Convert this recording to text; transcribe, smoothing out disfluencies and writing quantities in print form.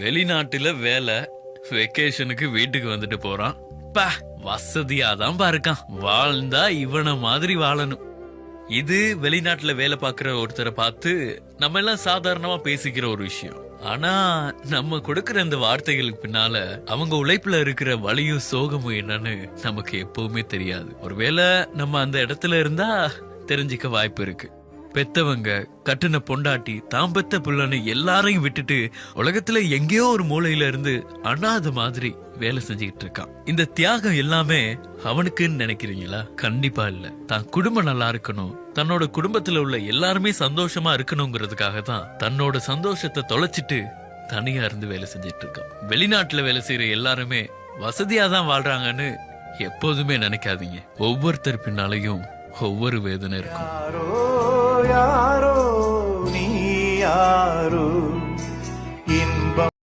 வெளிநாட்டுல வேலை, வெக்கேஷனுக்கு வீட்டுக்கு வந்துட்டு போறான். பா, வசதியாதான் பாருக்கான். வாழ்ந்தா இவன மாதிரி வாழணும். இது வெளிநாட்டுல வேலை பார்க்கிற ஒருத்தரை பார்த்து நம்ம எல்லாம் சாதாரணமா பேசிக்கிற ஒரு விஷயம். ஆனா நம்ம கொடுக்கிற இந்த வார்த்தைகளுக்கு பின்னால அவங்க உழைப்புல இருக்கிற வலியும் சோகமும் என்னன்னு நமக்கு எப்பவுமே தெரியாது. ஒருவேளை நம்ம அந்த இடத்துல இருந்தா தெரிஞ்சுக்க வாய்ப்பு இருக்கு. பெத்தவங்க, கட்டுன பொண்டாட்டி, தாம் பெத்த புள்ளன்னு எல்லாரையும் விட்டுட்டு உலகத்துல எங்கேயோ ஒரு மூலையில இருந்து அனாதை மாதிரி வேலை செஞ்சுக்கிட்டு இருக்கான். இந்த தியாகம் எல்லாமே அவனுக்குன்னு நினைக்கிறீங்களா? கண்டிப்பா இல்ல. தான் குடும்பம் நல்லா இருக்கணும், தன்னோட குடும்பத்துல உள்ள எல்லாருமே சந்தோஷமா இருக்கணுங்கிறதுக்காக தான் தன்னோட சந்தோஷத்தை தொலைச்சிட்டு தனியா இருந்து வேலை செஞ்சிட்டு இருக்கான். வெளிநாட்டுல வேலை செய்யற எல்லாருமே வசதியாதான் வாழ்றாங்கன்னு எப்போதுமே நினைக்காதீங்க. ஒவ்வொருத்தர் பின்னாலையும் ஒவ்வொரு வேதனை இருக்கும். யாரோ நீ யாரோ இன்பம்